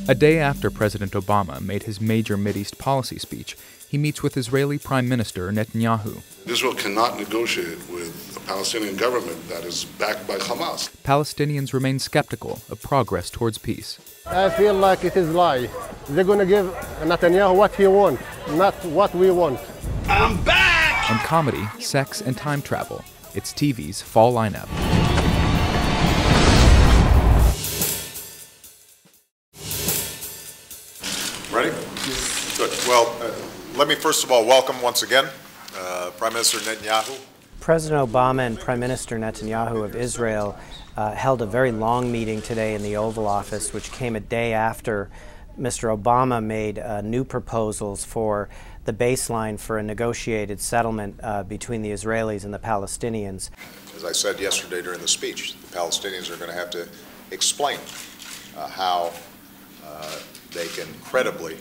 A day after President Obama made his major Mideast policy speech, he meets with Israeli Prime Minister Netanyahu. Israel cannot negotiate with a Palestinian government that is backed by Hamas. Palestinians remain skeptical of progress towards peace. I feel like it is a lie. They're going to give Netanyahu what he wants, not what we want. I'm back! On comedy, sex, and time travel, it's TV's fall lineup. Ready? Good. Well, let me first of all welcome once again Prime Minister Netanyahu. President Obama and Prime Minister Netanyahu of Israel held a very long meeting today in the Oval Office, which came a day after Mr. Obama made new proposals for the baseline for a negotiated settlement between the Israelis and the Palestinians. As I said yesterday during the speech, the Palestinians are going to have to explain how they can credibly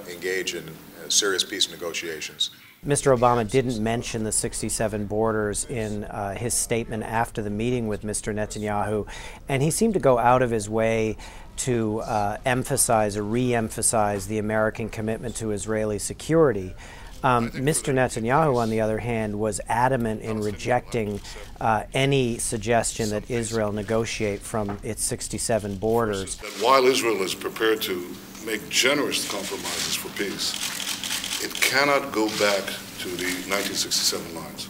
engage in serious peace negotiations. Mr. Obama didn't mention the 67 borders in his statement after the meeting with Mr. Netanyahu, and he seemed to go out of his way to emphasize or re-emphasize the American commitment to Israeli security. Mr. Netanyahu, on the other hand, was adamant in rejecting any suggestion that Israel negotiate from its 67 borders. While Israel is prepared to make generous compromises for peace, it cannot go back to the 1967 lines,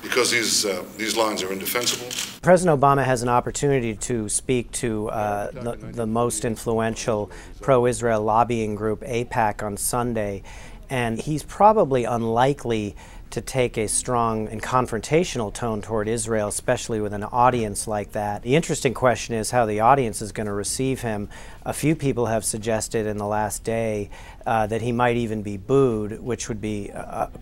because these lines are indefensible. President Obama has an opportunity to speak to the most influential pro-Israel lobbying group, AIPAC, on Sunday, and he's probably unlikely to take a strong and confrontational tone toward Israel, especially with an audience like that. The interesting question is how the audience is going to receive him. A few people have suggested in the last day that he might even be booed, which would be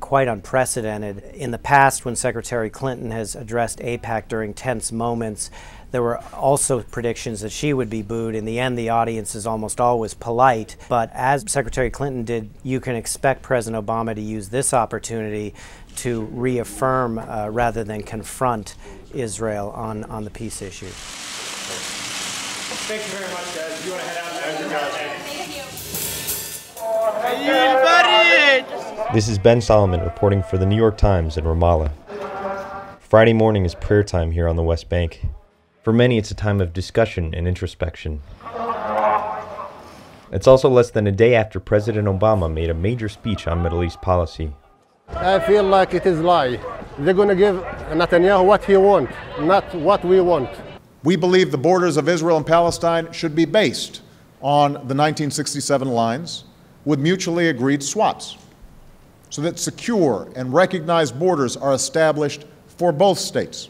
quite unprecedented. In the past, when Secretary Clinton has addressed AIPAC during tense moments, there were also predictions that she would be booed. In the end, the audience is almost always polite. But as Secretary Clinton did, you can expect President Obama to use this opportunity to reaffirm rather than confront Israel on the peace issue. Thank you very much, guys. You want to head out? Thank you. This is Ben Solomon reporting for the New York Times in Ramallah. Friday morning is prayer time here on the West Bank. For many, it's a time of discussion and introspection. It's also less than a day after President Obama made a major speech on Middle East policy. I feel like it is a lie. They're going to give Netanyahu what he wants, not what we want. We believe the borders of Israel and Palestine should be based on the 1967 lines with mutually agreed swaps, so that secure and recognized borders are established for both states.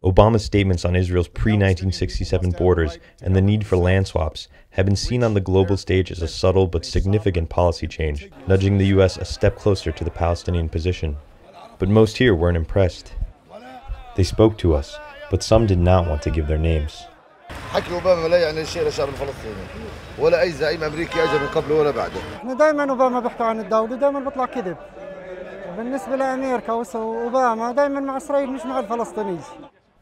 Obama's statements on Israel's pre-1967 borders and the need for land swaps have been seen on the global stage as a subtle but significant policy change, nudging the U.S. a step closer to the Palestinian position. But most here weren't impressed. They spoke to us, but some did not want to give their names. حكي أوباما لا يعني شيء للشعب الفلسطيني ولا أي زعيم أمريكي أجى من قبله ولا بعده. دائما أوباما بيحكوا عن الدولة ودائما بيطلع كذب. بالنسبة لأمريكا وأوباما دائما مع إسرائيل مش مع الفلسطينيين.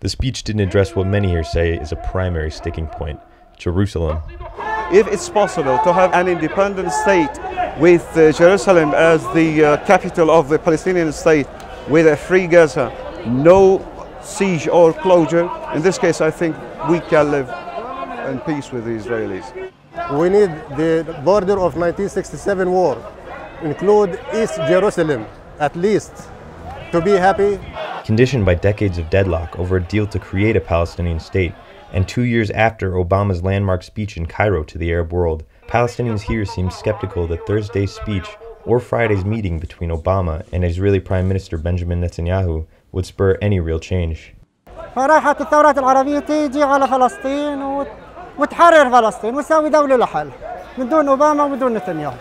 The speech didn't address what many here say is a primary sticking point: Jerusalem. If it's possible to have an independent state with Jerusalem as the capital of the Palestinian state, with a free Gaza, no siege or closure, in this case I think we can live in peace with the Israelis. We need the border of 1967 war, include East Jerusalem, at least, to be happy. Conditioned by decades of deadlock over a deal to create a Palestinian state, and 2 years after Obama's landmark speech in Cairo to the Arab world, Palestinians here seem skeptical that Thursday's speech or Friday's meeting between Obama and Israeli Prime Minister Benjamin Netanyahu would spur any real change. فراحت الثورات العربية تيجي على فلسطين وتحرر فلسطين وتساوي دولة لحالها من دون أوباما ومن نتنياهو.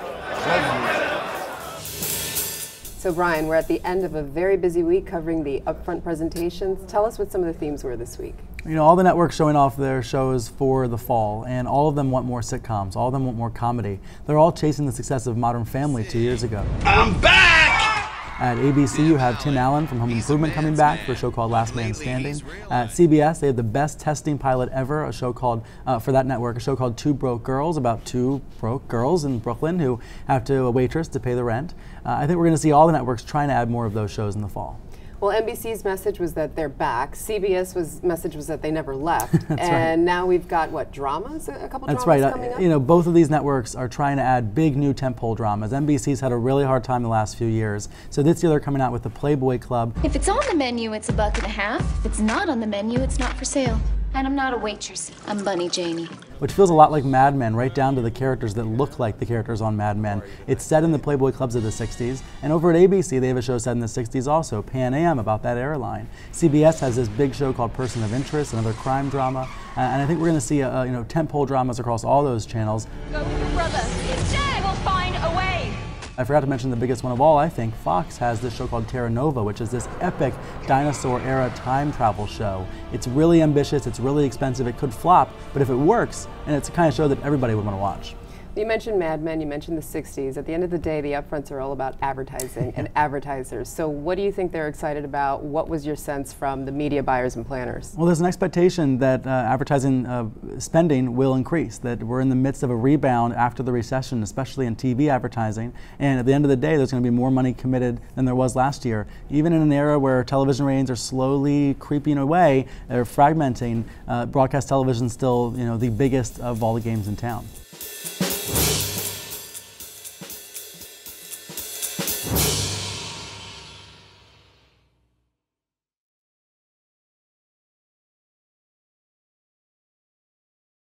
So Brian, we're at the end of a very busy week covering the upfront presentations. Tell us what some of the themes were this week. You know, all the networks showing off their shows for the fall, and all of them want more sitcoms, all of them want more comedy. They're all chasing the success of Modern Family 2 years ago. I'm back! At ABC, you have Tim Allen from Home Improvement coming back for a show called Last Man Standing. At CBS, they have the best testing pilot ever, a show called, for that network, a show called Two Broke Girls, about two broke girls in Brooklyn who have to waitress to pay the rent. I think we're going to see all the networks trying to add more of those shows in the fall. Well, NBC's message was that they're back. CBS' message was that they never left. And right. Now we've got, what, dramas? A couple That's dramas right. coming up? You know, both of these networks are trying to add big new tentpole dramas. NBC's had a really hard time the last few years. So this year they're coming out with the Playboy Club. If it's on the menu, it's $1.50. If it's not on the menu, it's not for sale. And I'm not a waitress. I'm Bunny Janie. Which feels a lot like Mad Men, right down to the characters that look like the characters on Mad Men. It's set in the Playboy clubs of the 60s, and over at ABC they have a show set in the 60s also, Pan Am, about that airline. CBS has this big show called Person of Interest, another crime drama, and I think we're going to see tentpole dramas across all those channels. Go with your brother. Instead, we'll find a way. I forgot to mention the biggest one of all, I think. Fox has this show called Terra Nova, which is this epic dinosaur-era time travel show. It's really ambitious, it's really expensive, it could flop, but if it works, and it's the kind of show that everybody would want to watch. You mentioned Mad Men, you mentioned the 60s. At the end of the day, the upfronts are all about advertising and advertisers. So what do you think they're excited about? What was your sense from the media buyers and planners? Well, there's an expectation that advertising spending will increase, that we're in the midst of a rebound after the recession, especially in TV advertising. And at the end of the day, there's going to be more money committed than there was last year. Even in an era where television ratings are slowly creeping away, they're fragmenting, broadcast television is still the biggest of all the games in town.